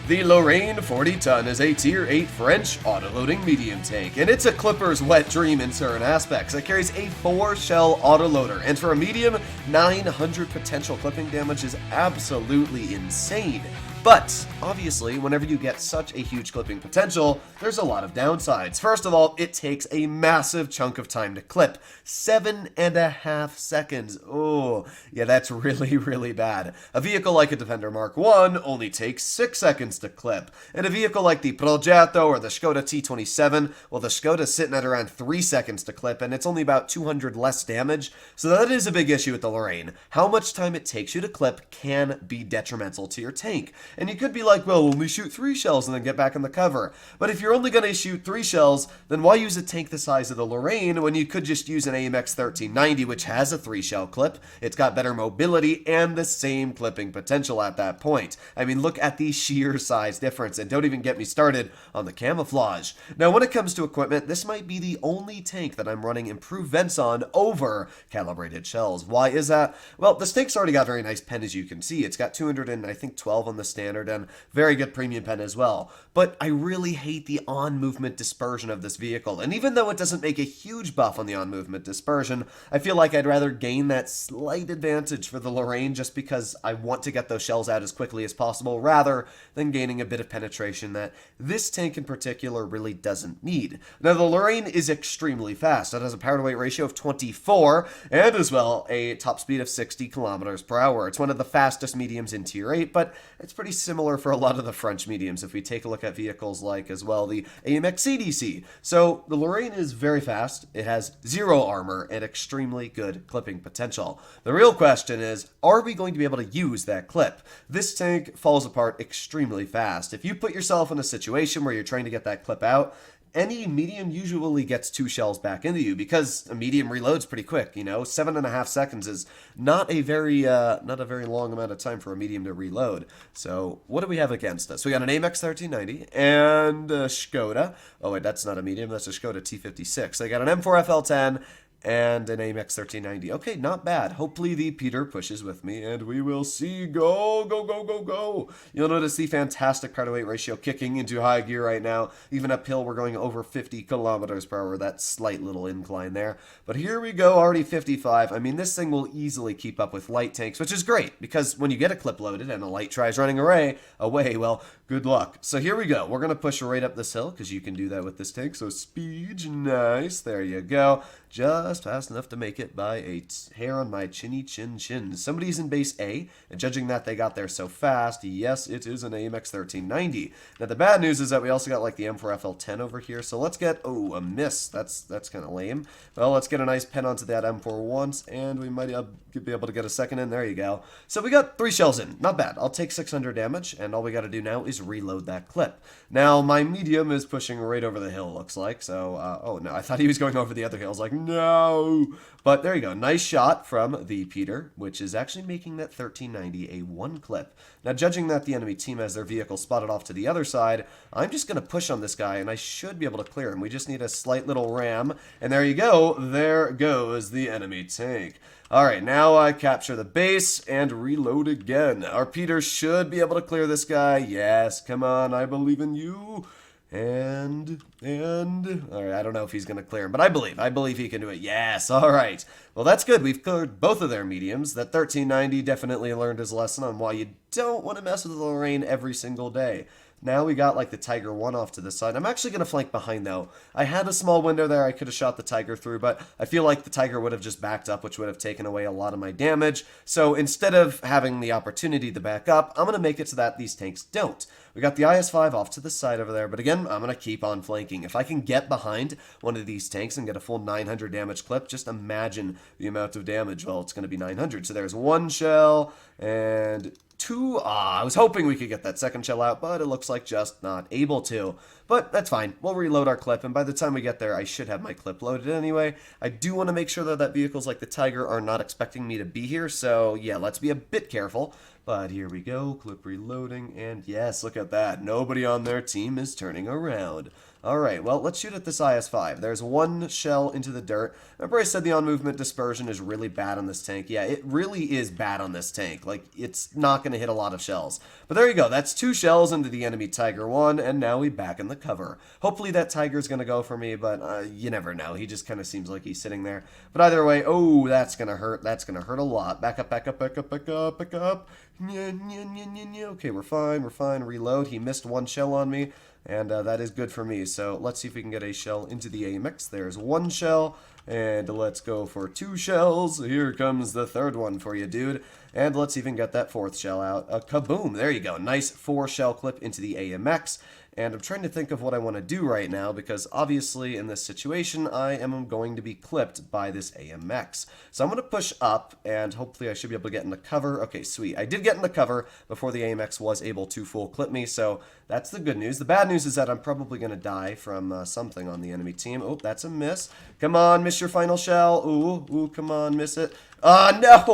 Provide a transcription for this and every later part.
The Lorraine 40-ton is a Tier 8 French autoloading medium tank, and it's a clipper's wet dream in certain aspects. It carries a 4-shell autoloader, and for a medium, 900 potential clipping damage is absolutely insane. But, obviously, whenever you get such a huge clipping potential, there's a lot of downsides. First of all, it takes a massive chunk of time to clip. 7.5 seconds. Oh, yeah, that's really bad. A vehicle like a Defender Mark 1 only takes 6 seconds to clip. And a vehicle like the Progetto or the Skoda T27, well, the Skoda's sitting at around 3 seconds to clip, and it's only about 200 less damage. So that is a big issue with the Lorraine. How much time it takes you to clip can be detrimental to your tank. And you could be like, well, only shoot 3 shells and then get back in the cover. But if you're only going to shoot 3 shells, then why use a tank the size of the Lorraine when you could just use an AMX 1390, which has a 3-shell clip? It's got better mobility and the same clipping potential at that point. I mean, look at the sheer size difference, and don't even get me started on the camouflage. Now, when it comes to equipment, this might be the only tank that I'm running improved vents on over calibrated shells. Why is that? Well, this tank's already got very nice pen, as you can see. It's got 212 on the standard and very good premium pen as well. But I really hate the on-movement dispersion of this vehicle, and even though it doesn't make a huge buff on the on-movement dispersion, I feel like I'd rather gain that slight advantage for the Lorraine just because I want to get those shells out as quickly as possible rather than gaining a bit of penetration that this tank in particular really doesn't need. Now, the Lorraine is extremely fast. It has a power-to-weight ratio of 24 and as well a top speed of 60 kilometers per hour. It's one of the fastest mediums in Tier 8, but it's pretty similar for a lot of the French mediums if we take a look at vehicles like as well the AMX CDC. So the Lorraine is very fast, it has 0 armor, and extremely good clipping potential. The real question is, are we going to be able to use that clip? This tank falls apart extremely fast. If you put yourself in a situation where you're trying to get that clip out, any medium usually gets 2 shells back into you because a medium reloads pretty quick, 7.5 seconds is not a very long amount of time for a medium to reload. So what do we have against us? We got an AMX 1390 and a Skoda. Oh wait, that's not a medium, that's a Skoda T56. They got an M4 FL10 and an AMX 1390. Okay, not bad. Hopefully the Peter pushes with me, and we will see. Go! You'll notice the fantastic power-to-weight ratio kicking into high gear right now. Even uphill, we're going over 50 kilometers per hour. That slight little incline there. But here we go, already 55. I mean, this thing will easily keep up with light tanks, which is great, because when you get a clip loaded and a light tries running away, well, good luck. So here we go. We're going to push right up this hill, because you can do that with this tank. So speed, nice. There you go. Just fast enough to make it by a hair on my chinny chin. Somebody's in base A, and judging that they got there so fast, yes, it is an AMX 1390. Now, the bad news is that we also got, like, the M4 FL10 over here, so let's get, a miss. That's kind of lame. Well, let's get a nice pen onto that M4 once, and we might be able to get a second in. There you go. So we got 3 shells in. Not bad. I'll take 600 damage, and all we got to do now is reload that clip. Now, my medium is pushing right over the hill, looks like, so, oh, no, I thought he was going over the other hill. I was like, no! But there you go. Nice shot from the Peter, which is actually making that 1390 a 1 clip. Now, judging that the enemy team has their vehicle spotted off to the other side, I'm just going to push on this guy, and I should be able to clear him. We just need a slight little ram, and there you go. There goes the enemy tank. Alright, now I capture the base and reload again. Our Peter should be able to clear this guy. Yes, come on, I believe in you. And, alright, I don't know if he's going to clear him, but I believe he can do it. Yes, alright. Well, that's good. We've cleared both of their mediums. That 1390 definitely learned his lesson on why you don't want to mess with the Lorraine every single day. Now we got, like, the Tiger 1 off to the side. I'm actually going to flank behind, though. I had a small window there I could have shot the Tiger through, but I feel like the Tiger would have just backed up, which would have taken away a lot of my damage. So instead of having the opportunity to back up, I'm going to make it so that these tanks don't. We got the IS-5 off to the side over there, but again, I'm going to keep on flanking. If I can get behind one of these tanks and get a full 900 damage clip, just imagine the amount of damage. Well, it's going to be 900. So there's 1 shell and 2. I was hoping we could get that second shell out, but it looks like just not able to. But that's fine. We'll reload our clip, and by the time we get there, I should have my clip loaded anyway. I do want to make sure that vehicles like the Tiger are not expecting me to be here, so yeah, let's be a bit careful. But here we go, clip reloading, and yes, look at that. Nobody on their team is turning around. Alright, well, let's shoot at this IS-5. There's one shell into the dirt. Remember I said the on-movement dispersion is really bad on this tank? Yeah, it really is bad on this tank. Like, it's not going to hit a lot of shells. But there you go. That's 2 shells into the enemy Tiger 1, and now we back in the cover. Hopefully that Tiger's going to go for me, but you never know. He just kind of seems like he's sitting there. But either way, oh, that's going to hurt. That's going to hurt a lot. Back up, back up, back up, back up, back up. Okay, we're fine, we're fine. Reload. He missed 1 shell on me. And that is good for me. So let's see if we can get a shell into the AMX. There's 1 shell. And let's go for 2 shells. Here comes the 3rd one for you, dude. And let's even get that 4th shell out. Kaboom. There you go. Nice 4 shell clip into the AMX. And I'm trying to think of what I want to do right now, because obviously in this situation I am going to be clipped by this AMX. So I'm going to push up, and hopefully I should be able to get in the cover. Okay, sweet. I did get in the cover before the AMX was able to full clip me, so that's the good news. The bad news is that I'm probably going to die from something on the enemy team. Oh, that's a miss. Come on, miss your final shell. Ooh, come on, miss it. No!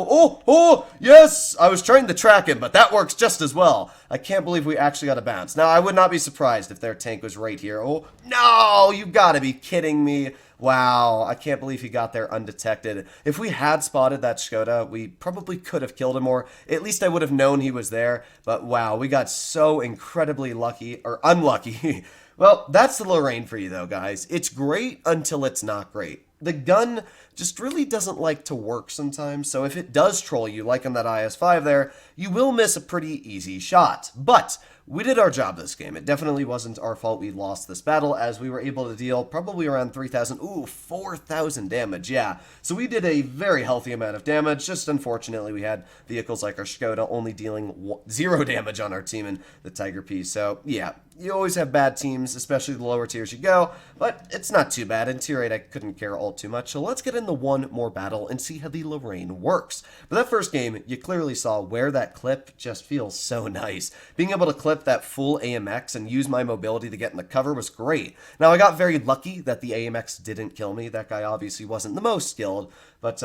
Oh, yes! I was trying to track him, but that works just as well. I can't believe we actually got a bounce. Now, I would not be surprised if their tank was right here. Oh, no! You gotta be kidding me. Wow, I can't believe he got there undetected. If we had spotted that Skoda, we probably could have killed him, or at least I would have known he was there. But wow, we got so incredibly lucky, or unlucky. Well, that's the Lorraine for you, though, guys. It's great until it's not great. The gun just really doesn't like to work sometimes, so if it does troll you, like on that IS-5 there, you will miss a pretty easy shot. But we did our job this game. It definitely wasn't our fault we lost this battle, as we were able to deal probably around 3,000, 4,000 damage, yeah. So we did a very healthy amount of damage, just unfortunately we had vehicles like our Skoda only dealing 0 damage on our team in the Tiger P. So yeah, you always have bad teams, especially the lower tiers you go, but it's not too bad. In tier 8 I couldn't care all too much, so let's get into one more battle and see how the Lorraine works. But that first game, you clearly saw where that clip just feels so nice. Being able to clip that full AMX and use my mobility to get in the cover was great. Now, I got very lucky that the AMX didn't kill me. That guy obviously wasn't the most skilled, but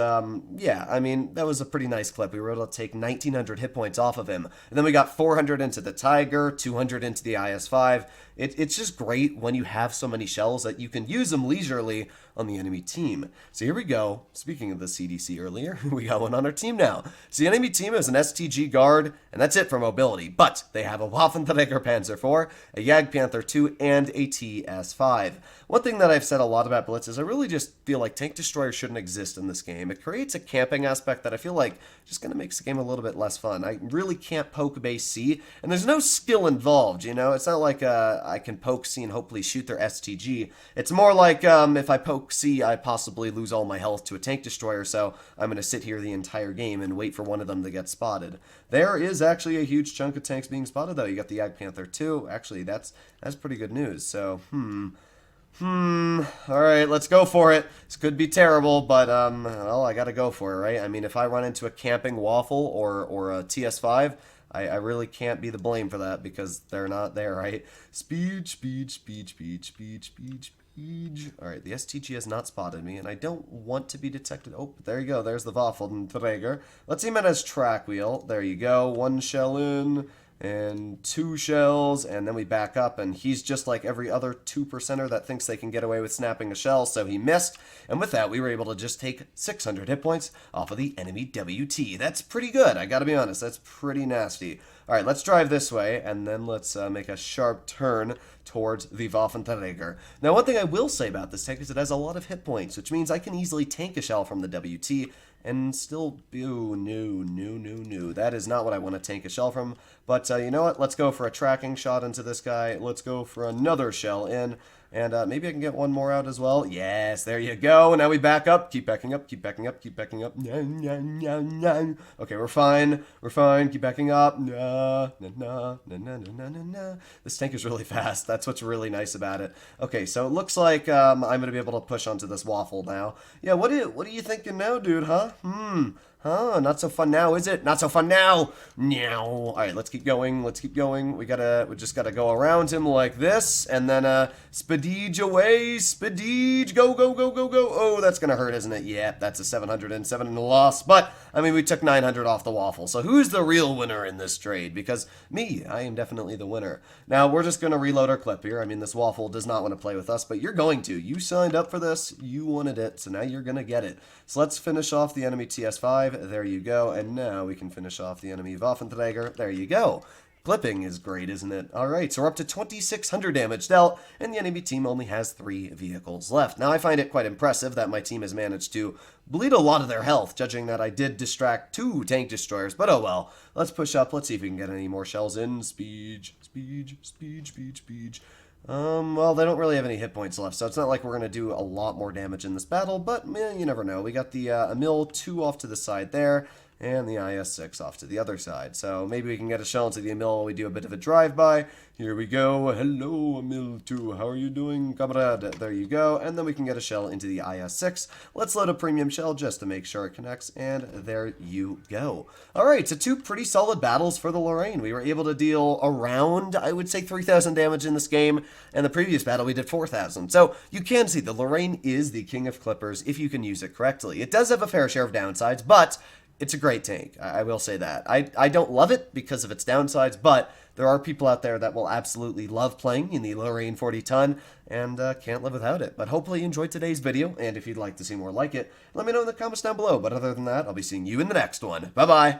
yeah, I mean, that was a pretty nice clip. We were able to take 1,900 hit points off of him. And then we got 400 into the Tiger, 200 into the IS-5. It's just great when you have so many shells that you can use them leisurely on the enemy team. So here we go. Speaking of the CDC earlier, we got one on our team now. So the enemy team is an STG guard, and that's it for mobility. But they have a Waffenträger Panzer IV, a Jagdpanther II, and a TS5. One thing that I've said a lot about Blitz is I really just feel like tank destroyers shouldn't exist in this game. It creates a camping aspect that I feel like just kind of makes the game a little bit less fun. I really can't poke base C, and there's no skill involved, you know? It's not like I can poke C and hopefully shoot their STG. It's more like if I poke C, I possibly lose all my health to a tank destroyer, so I'm going to sit here the entire game and wait for one of them to get spotted. There is actually a huge chunk of tanks being spotted, though. You got the Jagdpanther too. Actually, that's pretty good news, so, alright, let's go for it. This could be terrible, but, well, I gotta go for it, right? I mean, if I run into a camping Waffle or a TS5, I really can't be the blame for that, because they're not there, right? Speed. Alright, the STG has not spotted me, and I don't want to be detected. Oh, there you go. There's the Waffenträger. Let's aim at his track wheel. There you go. 1 shell in, and 2 shells, and then we back up, and he's just like every other 2%er that thinks they can get away with snapping a shell, so he missed, and with that, we were able to just take 600 hit points off of the enemy WT. That's pretty good, I gotta be honest, that's pretty nasty. Alright, let's drive this way, and then let's make a sharp turn towards the Waffenträger. Now, one thing I will say about this tank is it has a lot of hit points, which means I can easily tank a shell from the WT, and still, no. That is not what I want to tank a shell from. But you know what? Let's go for a tracking shot into this guy. Let's go for another shell in. And maybe I can get one more out as well. Yes, there you go. Now we back up. Keep backing up. Keep backing up. Keep backing up. Okay, we're fine. We're fine. Keep backing up. This tank is really fast. That's what's really nice about it. Okay, so it looks like I'm going to be able to push onto this Waffle now. Yeah, what are you thinking now, dude, huh? Huh, not so fun now, is it? Not so fun now. Meow. All right, let's keep going. Let's keep going. We just gotta go around him like this, and then Spedeege away. Spedeege, go, go, go, go, go. Oh, that's gonna hurt, isn't it? Yeah, that's a 707 in the loss. But I mean, we took 900 off the waffle. So who's the real winner in this trade? Because me, I am definitely the winner. Now we're just gonna reload our clip here. I mean, this waffle does not want to play with us, but you're going to. You signed up for this. You wanted it, so now you're gonna get it. So let's finish off the enemy TS5. There you go. And now we can finish off the enemy Waffenträger. There you go. Clipping is great, isn't it? Alright, so we're up to 2,600 damage dealt, and the enemy team only has 3 vehicles left. Now, I find it quite impressive that my team has managed to bleed a lot of their health, judging that I did distract 2 tank destroyers, but oh well. Let's push up. Let's see if we can get any more shells in. Speed. Well, they don't really have any hit points left, so it's not like we're going to do a lot more damage in this battle, but, man, you never know. We got the Emil 2 off to the side there, and the IS-6 off to the other side. So maybe we can get a shell into the Emil while we do a bit of a drive-by. Here we go. Hello, Emil 2. How are you doing, comrade? There you go. And then we can get a shell into the IS-6. Let's load a premium shell just to make sure it connects, and there you go. All right, so 2 pretty solid battles for the Lorraine. We were able to deal around, I would say, 3,000 damage in this game, and the previous battle we did 4,000. So you can see the Lorraine is the king of clippers if you can use it correctly. It does have a fair share of downsides, but it's a great tank. I will say that. I don't love it because of its downsides, but there are people out there that will absolutely love playing in the Lorraine 40 ton and can't live without it. But hopefully you enjoyed today's video, and if you'd like to see more like it, let me know in the comments down below. But other than that, I'll be seeing you in the next one. Bye-bye.